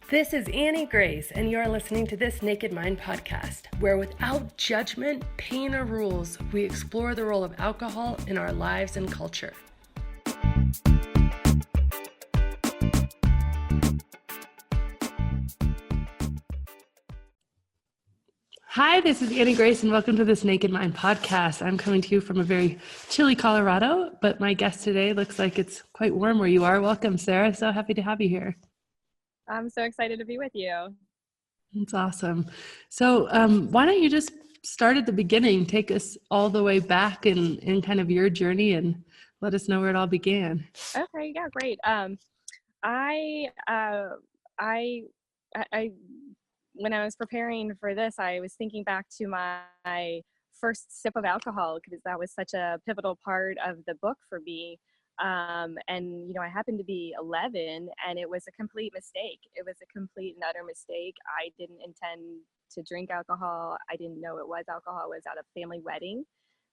This is Annie Grace, and you are listening to This Naked Mind podcast, where without judgment, pain, or rules, we explore the role of alcohol in our lives and culture. Hi, this is Annie Grace, and welcome to This Naked Mind podcast. I'm coming to you from a very chilly Colorado, but my guest today looks like it's quite warm where you are. Welcome, Sarah. So happy to have you here. I'm so excited to be with you. That's awesome. So why don't you just start at the beginning, take us all the way back in kind of your journey and let us know where it all began. Okay, yeah, great. I when I was preparing for this, I was thinking back to my first sip of alcohol because that was such a pivotal part of the book for me. And I happened to be 11, and it was a complete mistake. It was a complete and utter mistake. I didn't intend to drink alcohol. I didn't know it was alcohol. It was at a family wedding,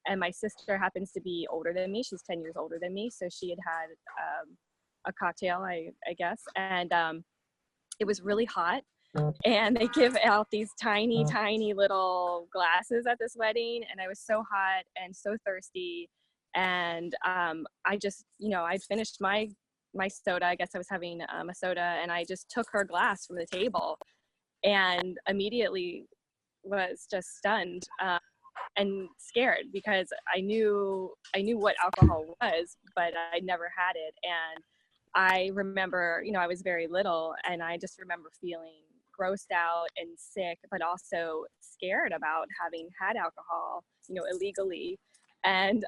and my sister happens to be older than me. She's 10 years older than me, so she had a cocktail, I guess, and it was really hot. And they give out these tiny little glasses at this wedding, and I was so hot and so thirsty. And I just, I'd finished my soda. I guess I was having a soda, and I just took her glass from the table and immediately was just stunned and scared because I knew what alcohol was, but I never had it. And I remember, I was very little, and I just remember feeling grossed out and sick, but also scared about having had alcohol, illegally. And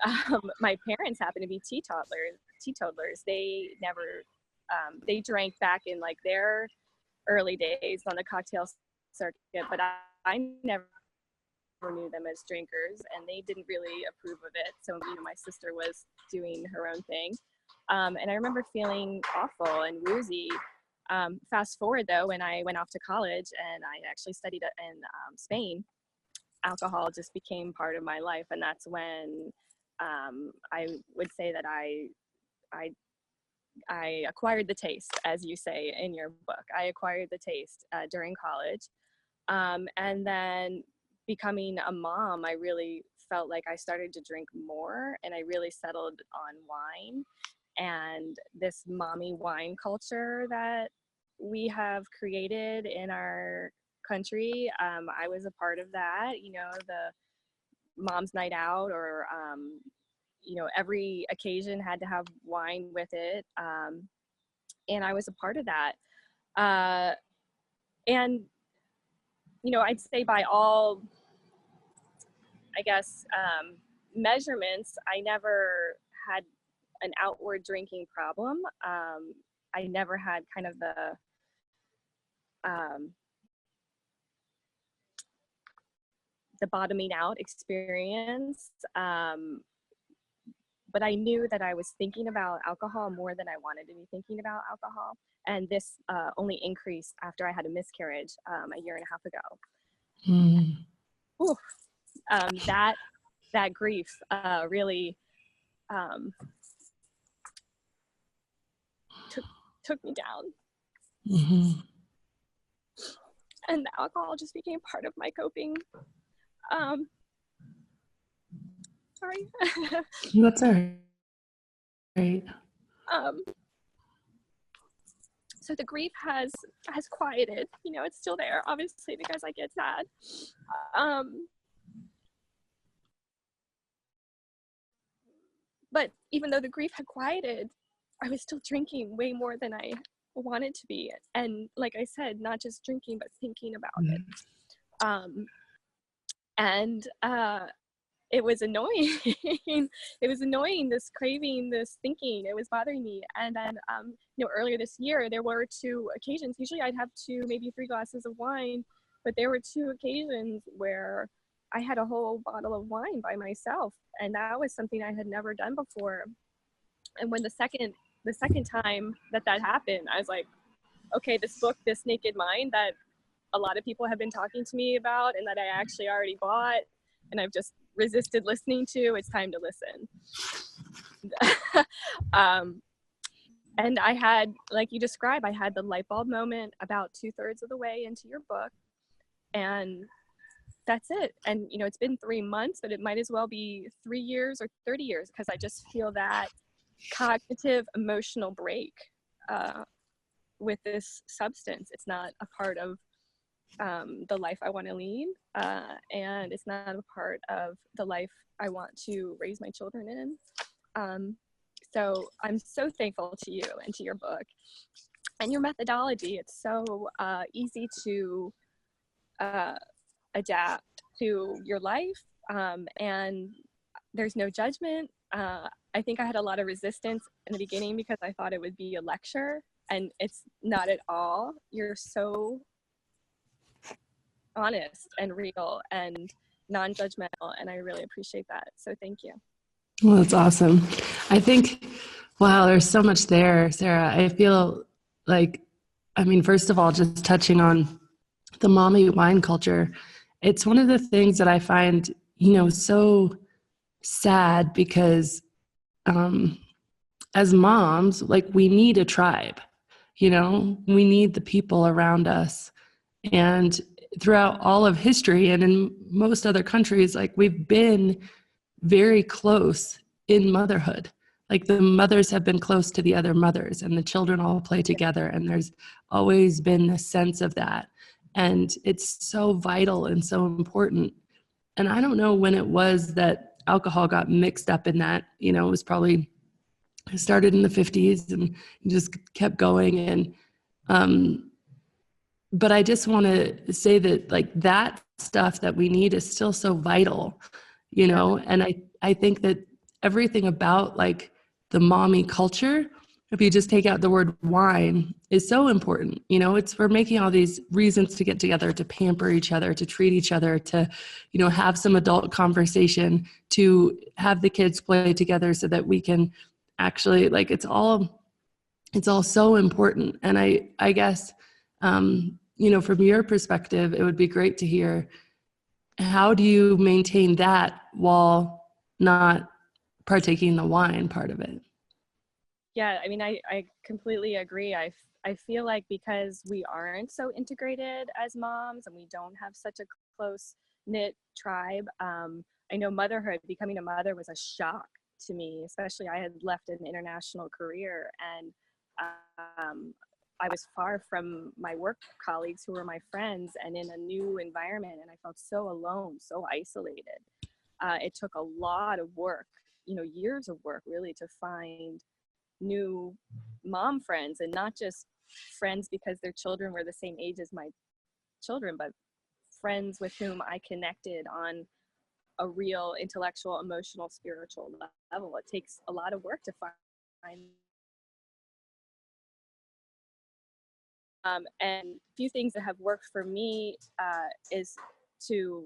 my parents happened to be teetotalers. They never, they drank back in like their early days on the cocktail circuit, but I never knew them as drinkers, and they didn't really approve of it. So, my sister was doing her own thing. And I remember feeling awful and woozy. Fast forward though, when I went off to college and I actually studied in Spain, alcohol just became part of my life. And that's when I would say that I acquired the taste, as you say in your book. I acquired the taste during college. And then becoming a mom, I really felt like I started to drink more, and I really settled on wine. And this mommy wine culture that we have created in our country, I was a part of that, the mom's night out, or every occasion had to have wine with it, and I was a part of that. And I'd say by all, I guess, measurements, I never had an outward drinking problem. I never had kind of the bottoming out experience. But I knew that I was thinking about alcohol more than I wanted to be thinking about alcohol. And this only increased after I had a miscarriage a year and a half ago. That grief really took me down. Mm-hmm. And the alcohol just became part of my coping. Sorry. That's all right. So the grief has quieted. It's still there, obviously, because I get sad. But even though the grief had quieted, I was still drinking way more than I wanted to be. And like I said, not just drinking, but thinking about it. And it was annoying. It was annoying, this craving, this thinking. It was bothering me. And then, earlier this year, there were 2 occasions. Usually I'd have 2, maybe 3 glasses of wine, but there were 2 occasions where I had a whole bottle of wine by myself. And that was something I had never done before. And when the second time that happened, I was like, okay, this book, This Naked Mind, that a lot of people have been talking to me about and that I actually already bought and I've just resisted listening to, it's time to listen. And I had, like you described, I had the light bulb moment about 2/3 of the way into your book, and that's it. And it's been 3 months, but it might as well be 3 years or 30 years, because I just feel that cognitive emotional break with this substance. It's not a part of the life I want to lead, and it's not a part of the life I want to raise my children in. So I'm so thankful to you and to your book and your methodology. It's so easy to adapt to your life, and there's no judgment. I think I had a lot of resistance in the beginning because I thought it would be a lecture, and it's not at all. You're so honest and real and non-judgmental, and I really appreciate that. So thank you. Well, that's awesome. I think, wow, there's so much there, Sara. I feel like, first of all, just touching on the mommy wine culture, it's one of the things that I find, so sad because as moms, like we need a tribe, we need the people around us. And throughout all of history and in most other countries, like we've been very close in motherhood. Like the mothers have been close to the other mothers and the children all play together. And there's always been a sense of that. And it's so vital and so important. And I don't know when it was that alcohol got mixed up in that. It was probably started in the 50s and just kept going. And but I just want to say that like that stuff that we need is still so vital, and I think that everything about like the mommy culture, if you just take out the word wine, is so important. We're making all these reasons to get together, to pamper each other, to treat each other, to, have some adult conversation, to have the kids play together so that we can actually like, it's all so important. And I guess, from your perspective, it would be great to hear, how do you maintain that while not partaking in the wine part of it? Yeah, I completely agree. I feel like because we aren't so integrated as moms and we don't have such a close knit tribe, I know becoming a mother was a shock to me, especially I had left an international career, and I was far from my work colleagues who were my friends and in a new environment, and I felt so alone, so isolated. It took a lot of work, years of work really, to find new mom friends, and not just friends because their children were the same age as my children, but friends with whom I connected on a real intellectual, emotional, spiritual level. It takes a lot of work to find. And a few things that have worked for me is to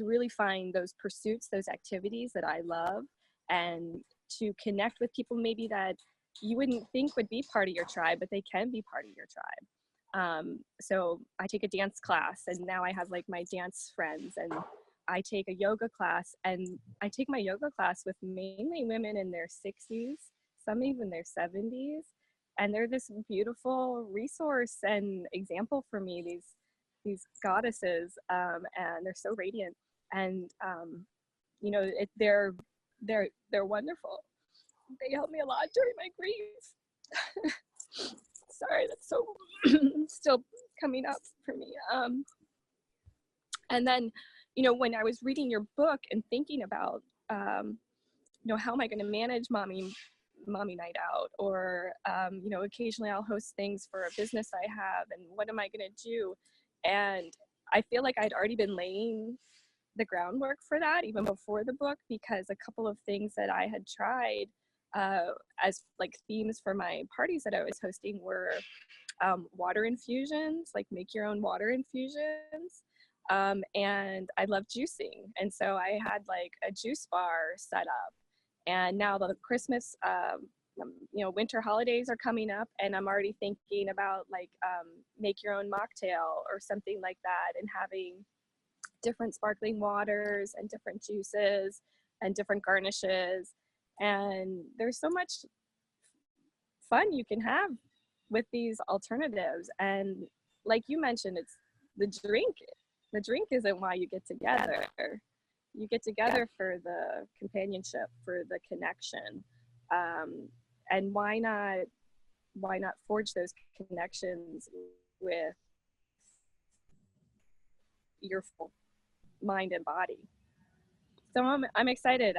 really find those pursuits, those activities that I love, and to connect with people maybe that you wouldn't think would be part of your tribe, but they can be part of your tribe. So I take a dance class, and now I have like my dance friends, and I take a yoga class, and I take my yoga class with mainly women in their 60s, some even their 70s. And they're this beautiful resource and example for me, these goddesses, and they're so radiant. And they're wonderful. They helped me a lot during my grief. Sorry, that's so still coming up for me. And then, when I was reading your book and thinking about, how am I going to manage mommy night out, or occasionally I'll host things for a business I have, and what am I going to do? And I feel like I'd already been laying the groundwork for that even before the book, because a couple of things that I had tried as like themes for my parties that I was hosting were water infusions, like make your own water infusions. And I love juicing. And so I had like a juice bar set up. And now the Christmas, winter holidays are coming up, and I'm already thinking about like make your own mocktail or something like that, and having different sparkling waters and different juices and different garnishes. And there's so much fun you can have with these alternatives. And like you mentioned, it's the drink. The drink isn't why you get together. You get together for the companionship, for the connection. And why not forge those connections with your full mind and body? So I'm excited.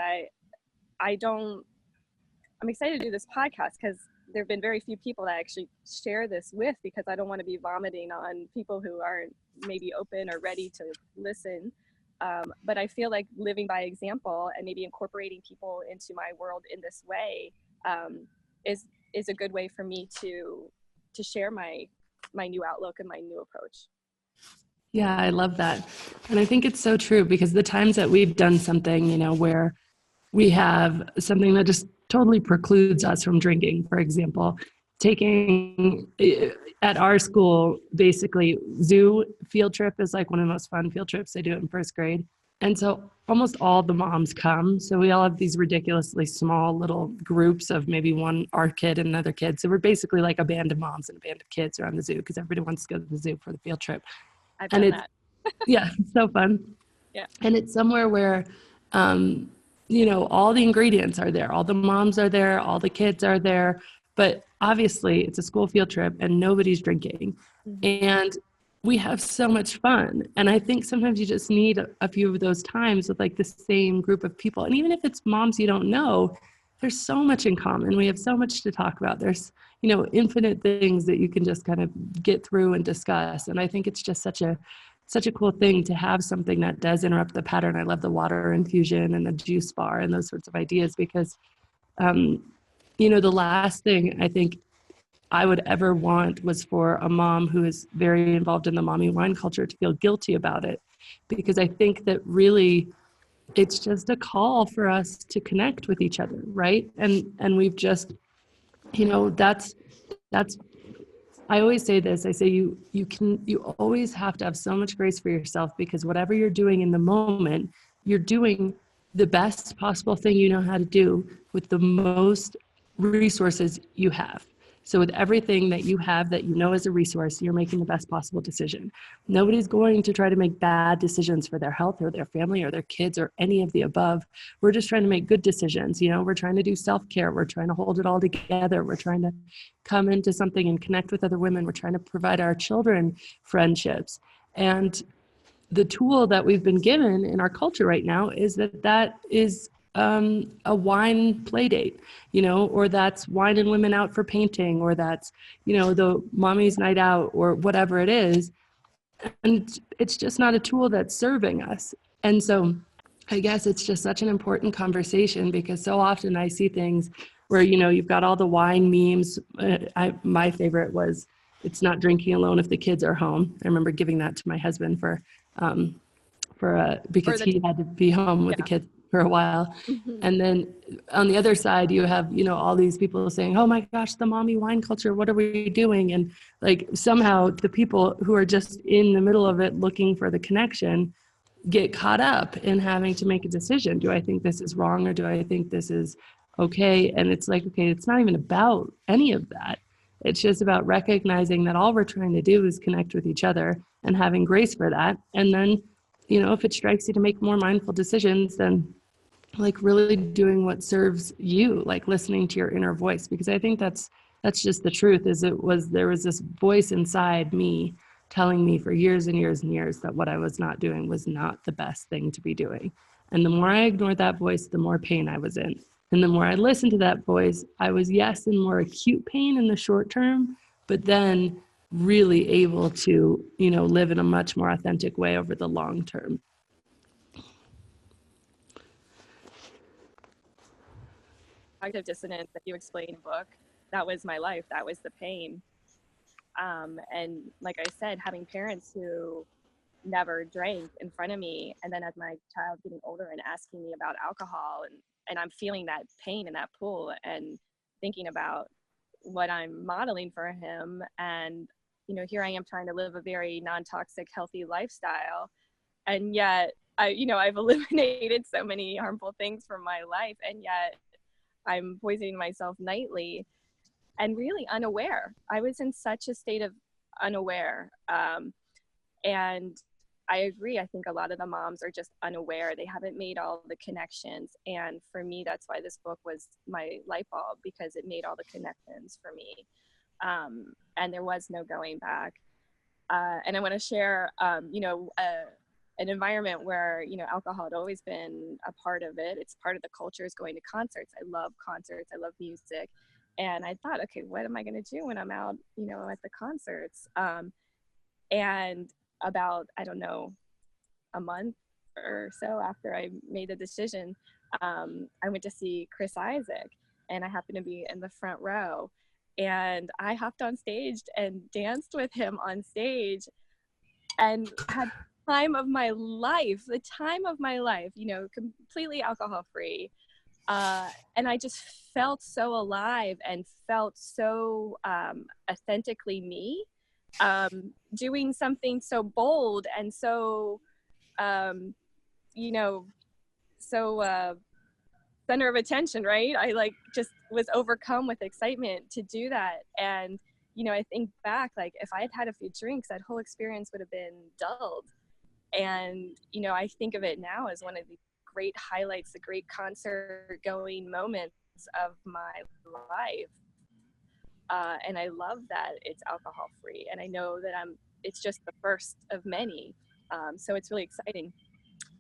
I'm excited to do this podcast because there have been very few people that I actually share this with, because I don't want to be vomiting on people who aren't maybe open or ready to listen. But I feel like living by example and maybe incorporating people into my world in this way is a good way for me to share my new outlook and my new approach. Yeah, I love that. And I think it's so true, because the times that we've done something, where we have something that just totally precludes us from drinking, for example, taking at our school, basically zoo field trip is like one of the most fun field trips. They do it in first grade. And so almost all the moms come. So we all have these ridiculously small little groups of maybe our kid and another kid. So we're basically like a band of moms and a band of kids around the zoo, because everybody wants to go to the zoo for the field trip. I've done that. Yeah, it's so fun. Yeah. And it's somewhere where, all the ingredients are there. All the moms are there. All the kids are there. But obviously it's a school field trip and nobody's drinking. Mm-hmm. And we have so much fun. And I think sometimes you just need a few of those times with like the same group of people. And even if it's moms you don't know, there's so much in common. We have so much to talk about. There's, infinite things that you can just kind of get through and discuss. And I think it's just such a cool thing to have something that does interrupt the pattern. I love the water infusion and the juice bar and those sorts of ideas, because, the last thing I think I would ever want was for a mom who is very involved in the mommy wine culture to feel guilty about it, because I think that really it's just a call for us to connect with each other, right? And we've just, that's I always say this. I say you always have to have so much grace for yourself, because whatever you're doing in the moment, you're doing the best possible thing you know how to do with the most resources you have. So with everything that you have that as a resource, you're making the best possible decision. Nobody's going to try to make bad decisions for their health or their family or their kids or any of the above. We're just trying to make good decisions. We're trying to do self-care. We're trying to hold it all together. We're trying to come into something and connect with other women. We're trying to provide our children friendships. And the tool that we've been given in our culture right now is that is a wine play date, or that's wine and women out for painting, or that's, the mommy's night out, or whatever it is. And it's just not a tool that's serving us. And so I guess it's just such an important conversation, because so often I see things where, you've got all the wine memes. My favorite was, it's not drinking alone if the kids are home. I remember giving that to my husband because he had to be home with the kids for a while. Mm-hmm. And then on the other side, you have, all these people saying, oh my gosh, the mommy wine culture, what are we doing? And like somehow the people who are just in the middle of it looking for the connection get caught up in having to make a decision. Do I think this is wrong, or do I think this is okay? And it's like, okay, it's not even about any of that. It's just about recognizing that all we're trying to do is connect with each other and having grace for that. And then, if it strikes you to make more mindful decisions, then like really doing what serves you, like listening to your inner voice, because I think that's just the truth. There was this voice inside me telling me for years and years and years that what I was not doing was not the best thing to be doing. And the more I ignored that voice, the more pain I was in. And the more I listened to that voice, I was, yes, in more acute pain in the short term, but then really able to, live in a much more authentic way over the long term. Cognitive dissonance that you explain in the book, that was my life. That was the pain. And like I said, having parents who never drank in front of me, and then as my child getting older and asking me about alcohol, and I'm feeling that pain and that pull, and thinking about what I'm modeling for him. And, here I am trying to live a very non-toxic, healthy lifestyle. And yet I've eliminated so many harmful things from my life, and yet I'm poisoning myself nightly. and really unaware. I was in such a state of unaware. And I agree. I think a lot of the moms are just unaware. They haven't made all the connections. And for me, that's why this book was my light bulb, because it made all the connections for me. And there was no going back. And I want to share, an environment where, alcohol had always been a part of it. It's part of the culture, is going to concerts. I love concerts. I love music. And I thought, okay, what am I going to do when I'm out, at the concerts? And about, I don't know, a month or so after I made the decision, I went to see Chris Isaac, and I happened to be in the front row. And I hopped on stage and danced with him on stage and had the time of my life, completely alcohol free. And I just felt so alive and felt so authentically me, doing something so bold and so, so center of attention, right? I just was overcome with excitement to do that. And, I think back, if I had had a few drinks, that whole experience would have been dulled. And, I think of it now as one of the great highlights, the great concert going moments of my life. And I love that it's alcohol free. And I know that it's just the first of many. So it's really exciting.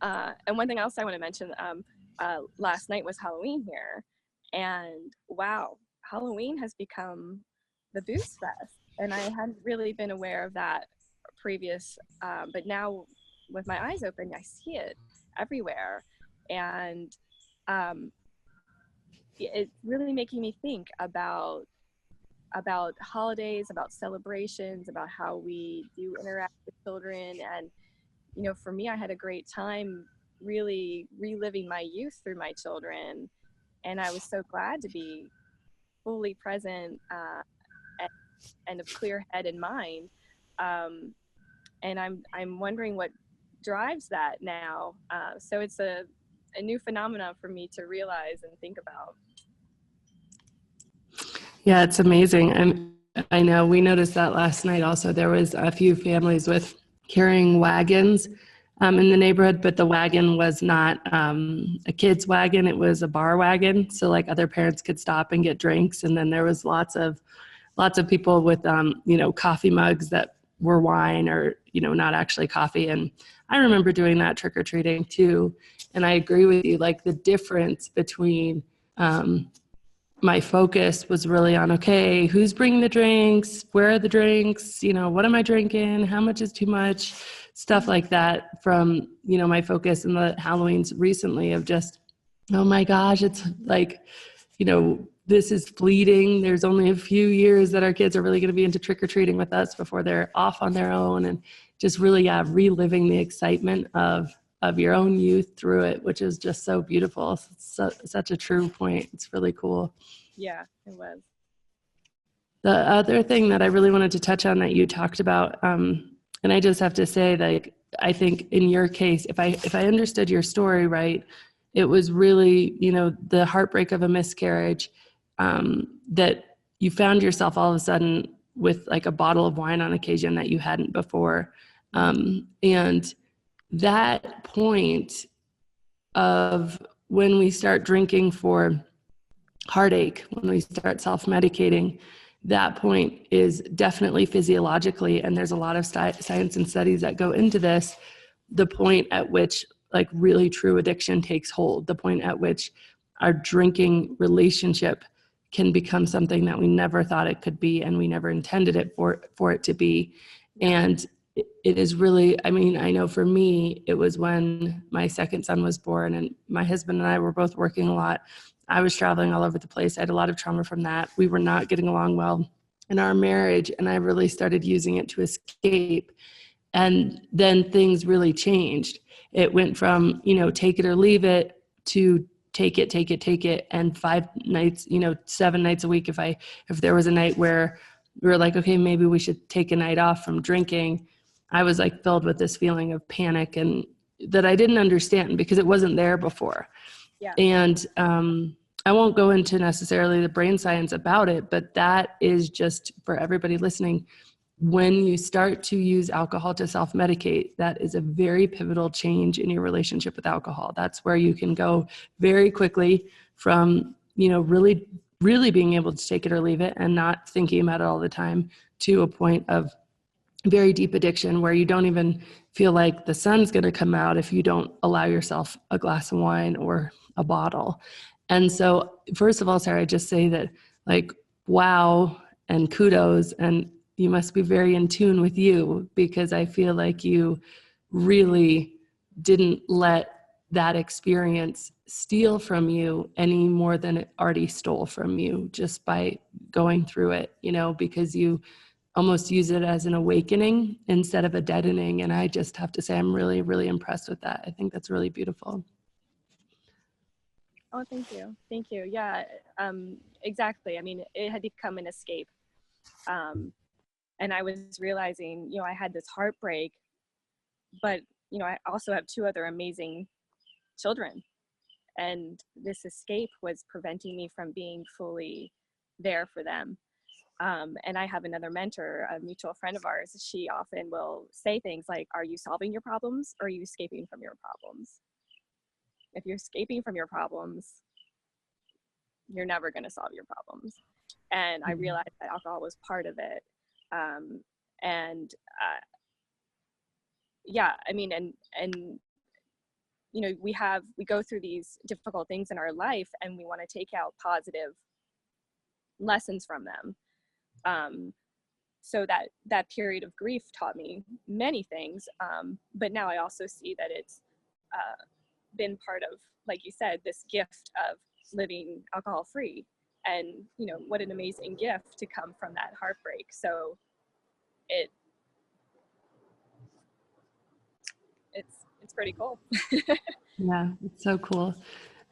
And one thing else I want to mention, last night was Halloween here. And wow, Halloween has become the booze fest. And I hadn't really been aware of that previous, but now with my eyes open, I see it everywhere. And it's really making me think about holidays, about celebrations, about how we do interact with children. And, for me, I had a great time really reliving my youth through my children. And I was so glad to be fully present, and of clear head and mind. And I'm wondering what drives that now. So it's a new phenomenon for me to realize and think about. Yeah, it's amazing. I know we noticed that last night also. There was a few families with carrying wagons in the neighborhood, but the wagon was not a kid's wagon. It was a bar wagon. So other parents could stop and get drinks. And then there was lots of people with, coffee mugs that were wine or, not actually coffee. And I remember doing that trick-or-treating too. And I agree with you, the difference between my focus was really on, okay, who's bringing the drinks? Where are the drinks? What am I drinking? How much is too much? Stuff like that from, my focus in the Halloweens recently of just, oh my gosh, it's this is fleeting. There's only a few years that our kids are really going to be into trick-or-treating with us before they're off on their own, and just really, reliving the excitement of your own youth through it, which is just so beautiful. Such a true point. It's really cool. Yeah, it was. The other thing that I really wanted to touch on that you talked about, and I just have to say, I think in your case, if I understood your story right, it was really, the heartbreak of a miscarriage, that you found yourself all of a sudden with a bottle of wine on occasion that you hadn't before. And that point of when we start drinking for heartache, when we start self-medicating, that point is definitely physiologically, and there's a lot of science and studies that go into this, the point at which really true addiction takes hold, the point at which our drinking relationship can become something that we never thought it could be, and we never intended it for it to be. And it is really, I know for me, it was when my second son was born, and my husband and I were both working a lot. I was traveling all over the place. I had a lot of trauma from that. We were not getting along well in our marriage, and I really started using it to escape. And then things really changed. It went from, take it or leave it, to take it. And 5 nights, 7 nights a week. If there was a night where we were like, okay, maybe we should take a night off from drinking, I was filled with this feeling of panic, and that I didn't understand because it wasn't there before. Yeah. And I won't go into necessarily the brain science about it, but that is just for everybody listening. When you start to use alcohol to self-medicate, that is a very pivotal change in your relationship with alcohol. That's where you can go very quickly from, really, really being able to take it or leave it and not thinking about it all the time, to a point of very deep addiction where you don't even feel like the sun's going to come out if you don't allow yourself a glass of wine or a bottle. And so, first of all, Sarah, I just say that, like, wow and kudos, and you must be very in tune with you, because I feel like you really didn't let that experience steal from you any more than it already stole from you just by going through it, because you almost use it as an awakening instead of a deadening. And I just have to say, I'm really, really impressed with that. I think that's really beautiful. Oh, thank you. Thank you. Yeah, exactly. I mean, it had become an escape. And I was realizing, I had this heartbreak, but, I also have two other amazing children. And this escape was preventing me from being fully there for them. And I have another mentor, a mutual friend of ours. She often will say things like, are you solving your problems, or are you escaping from your problems? If you're escaping from your problems, you're never going to solve your problems. And I realized that alcohol was part of it. And yeah, I mean, and we go through these difficult things in our life, and we want to take out positive lessons from them. So that period of grief taught me many things, but now I also see that it's been part of, like you said, this gift of living alcohol free. And what an amazing gift to come from that heartbreak. So it's pretty cool. Yeah, it's so cool.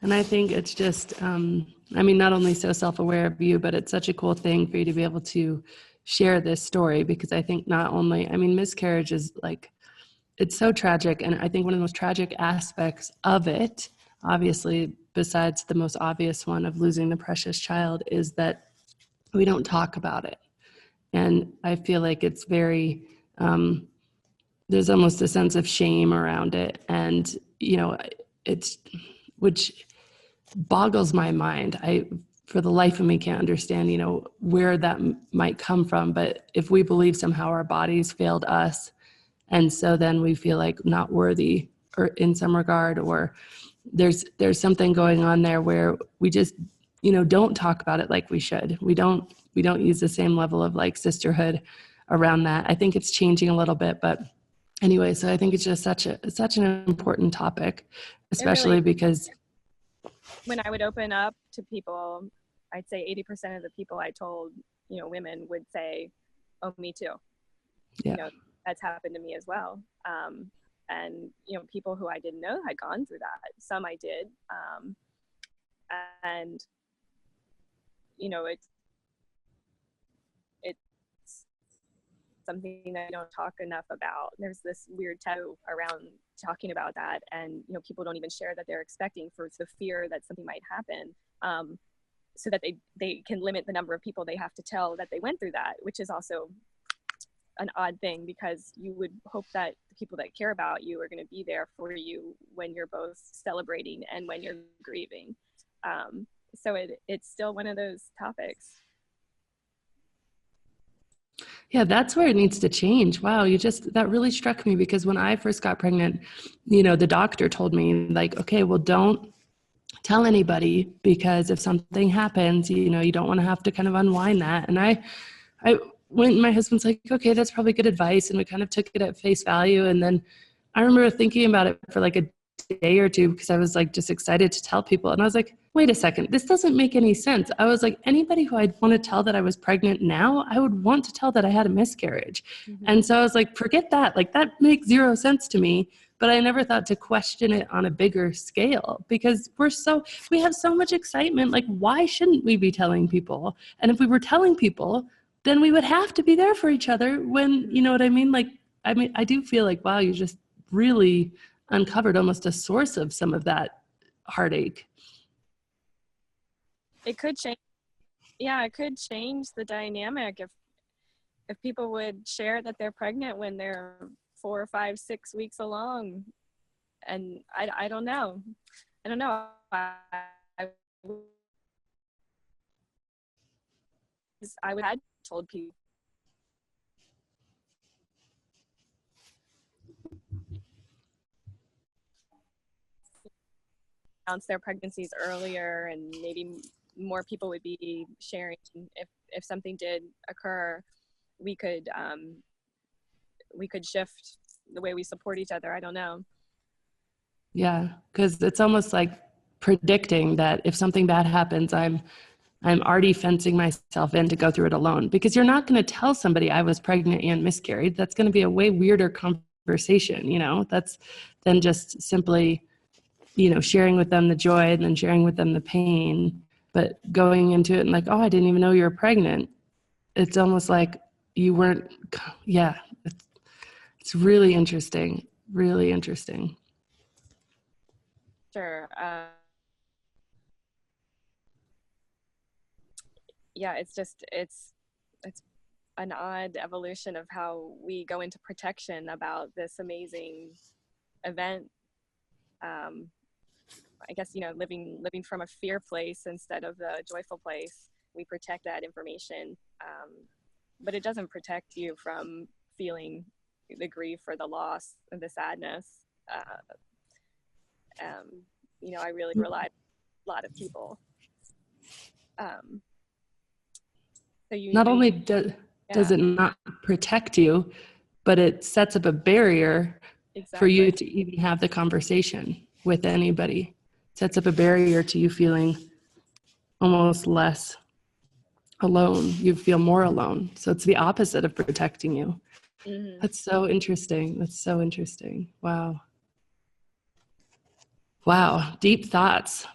And I think it's just, not only so self-aware of you, but it's such a cool thing for you to be able to share this story, because I think not only, miscarriage is like, it's so tragic. And I think one of the most tragic aspects of it, obviously, besides the most obvious one of losing the precious child, is that we don't talk about it. And I feel like it's very, there's almost a sense of shame around it. And, it's, which boggles my mind. I, for the life of me, can't understand, where that might come from. But if we believe somehow our bodies failed us, and so then we feel like not worthy, or in some regard, or there's something going on there where we just, don't talk about it like we should. We don't use the same level of like sisterhood around that. I think it's changing a little bit, but anyway, so I think it's just such an important topic, especially Really, because when I would open up to people, I'd say 80% of the people I told, women would say, oh, me too. yeah. That's happened to me as well. And people who I didn't know had gone through that. Some I did. And it's something that I don't talk enough about. There's this weird taboo around talking about that, and people don't even share that they're expecting, for the fear that something might happen, so that they can limit the number of people they have to tell that they went through that, which is also an odd thing, because you would hope that the people that care about you are going to be there for you when you're both celebrating and when you're grieving. So it's still one of those topics. Yeah, that's where it needs to change. Wow, that really struck me, because when I first got pregnant, the doctor told me, like, okay, well, don't tell anybody, because if something happens, you don't want to have to kind of unwind that. And I went, and my husband's like, okay, that's probably good advice. And we kind of took it at face value. And then I remember thinking about it for like a day or two, because I was like just excited to tell people. And I was like, wait a second, this doesn't make any sense. I was like, anybody who I'd want to tell that I was pregnant now, I would want to tell that I had a miscarriage. Mm-hmm. And so I was like, forget that. Like, that makes zero sense to me. But I never thought to question it on a bigger scale, because we have so much excitement. Like, why shouldn't we be telling people? And if we were telling people, then we would have to be there for each other when, you know what I mean? Like, I do feel like, wow, you just really uncovered almost a source of some of that heartache. it could change. Yeah, it could change the dynamic if people would share that they're pregnant when they're 4 or 5, 6 weeks along. And I don't know. I don't know. I would have told people announce their pregnancies earlier, and maybe more people would be sharing if something did occur. We could shift the way we support each other. I don't know. Yeah, because it's almost like predicting that if something bad happens, I'm already fencing myself in to go through it alone, because you're not going to tell somebody I was pregnant and miscarried. That's going to be a way weirder conversation, that's than just simply, sharing with them the joy and then sharing with them the pain. But going into it and like, oh, I didn't even know you were pregnant. It's almost like you weren't. Yeah, it's really interesting. Really interesting. Sure. Yeah, it's an odd evolution of how we go into protection about this amazing event. I guess, living from a fear place instead of a joyful place. We protect that information, but it doesn't protect you from feeling the grief or the loss and the sadness. I really rely on a lot of people. So Not you only does yeah, it not protect you, but it sets up a barrier for you exactly. to even have the conversation with anybody. It sets up a barrier to you feeling almost less alone. You feel more alone. So it's the opposite of protecting you. Mm-hmm. That's so interesting. That's so interesting. Wow. Wow. Deep thoughts.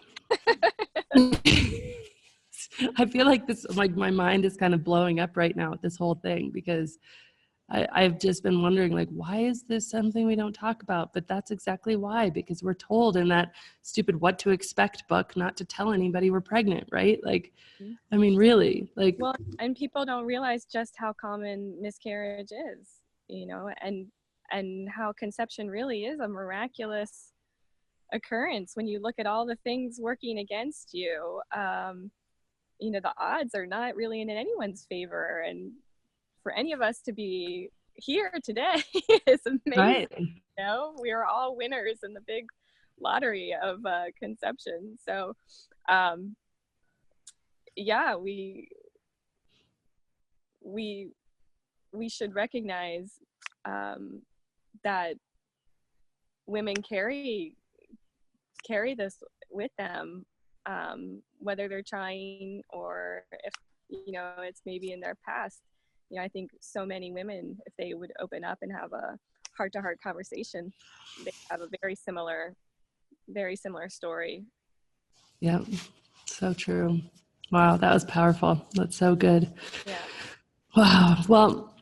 I feel like my mind is kind of blowing up right now with this whole thing, because I've just been wondering, like, why is this something we don't talk about? But that's exactly why, because we're told in that stupid What to Expect book not to tell anybody we're pregnant, right? Like, I mean, really, like, Well, and people don't realize just how common miscarriage is, and how conception really is a miraculous occurrence when you look at all the things working against you. The odds are not really in anyone's favor, and for any of us to be here today is amazing. right. We are all winners in the big lottery of conception. So, um, yeah, we we should recognize um, that women carry this with them, whether they're trying or if it's maybe in their past. I think so many women, if they would open up and have a heart-to-heart conversation, they have a very similar story. Yeah. So true. Wow. That was powerful. That's so good. Yeah. Wow. Well,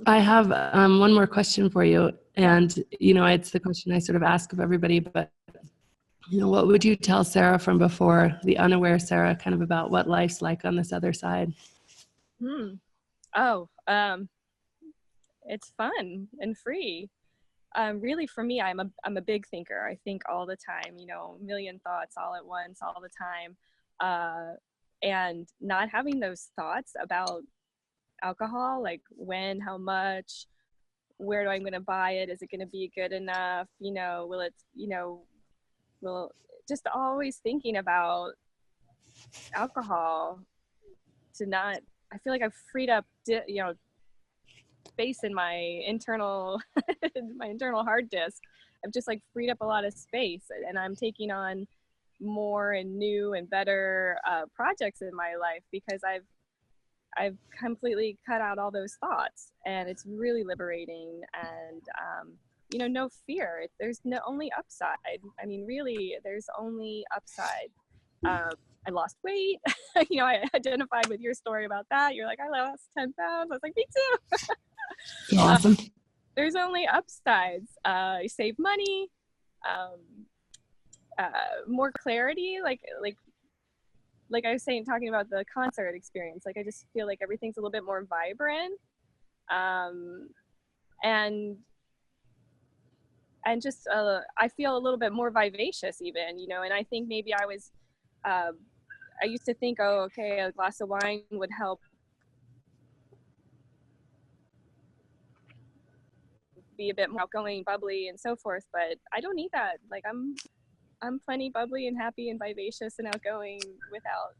I have one more question for you. Yeah. And, it's the question I sort of ask of everybody, but, what would you tell Sara from before, the unaware Sara, kind of about what life's like on this other side? Hmm. Oh, it's fun and free. Really, for me, I'm a big thinker. I think all the time, a million thoughts all at once, all the time. And not having those thoughts about alcohol, like when, how much, where do I'm going to buy it? Is it going to be good enough? Will it, will just always thinking about alcohol to not, I feel like I've freed up, space in my internal, my internal hard disk. I've just like freed up a lot of space, and I'm taking on more and new and better projects in my life because I've completely cut out all those thoughts, and it's really liberating. And no fear. There's no only upside. I mean, really, there's only upside. I lost weight. I identified with your story about that. You're like, I lost 10 pounds. I was like, me too. Awesome. There's only upsides. You save money, more clarity, like like I was saying, talking about the concert experience, like I just feel like everything's a little bit more vibrant, and just I feel a little bit more vivacious even, you know. And I think maybe I used to think, oh, okay, a glass of wine would help be a bit more outgoing, bubbly, and so forth, but I don't need that. Like I'm plenty bubbly and happy and vivacious and outgoing without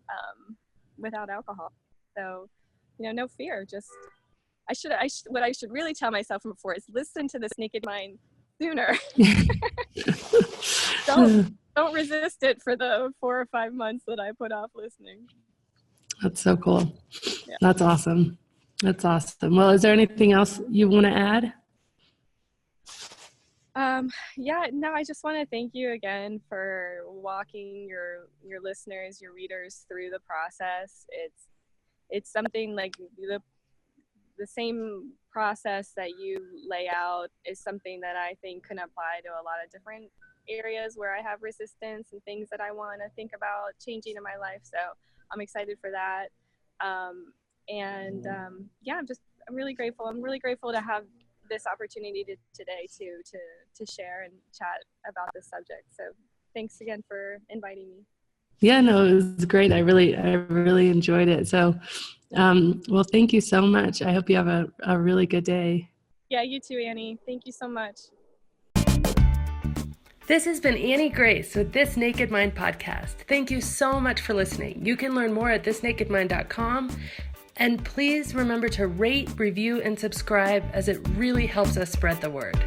alcohol. So, you know, no fear. Just what I should really tell myself from before is listen to this Naked Mind sooner. don't resist it for the 4 or 5 months that I put off listening. That's so cool. Yeah. That's awesome. That's awesome. Well, is there anything else you want to add? Yeah, no, I just want to thank you again for walking your listeners, your readers through the process. It's something like the same process that you lay out is something that I think can apply to a lot of different areas where I have resistance and things that I want to think about changing in my life. So I'm excited for that. Yeah, I'm really grateful. I'm really grateful to have this opportunity today to share and chat about this subject. So thanks again for inviting me. Yeah, no, it was great. I really enjoyed it. So, well, thank you so much. I hope you have a really good day. Yeah, you too, Annie. Thank you so much. This has been Annie Grace with This Naked Mind podcast. Thank you so much for listening. You can learn more at thisnakedmind.com. And please remember to rate, review, and subscribe, as it really helps us spread the word.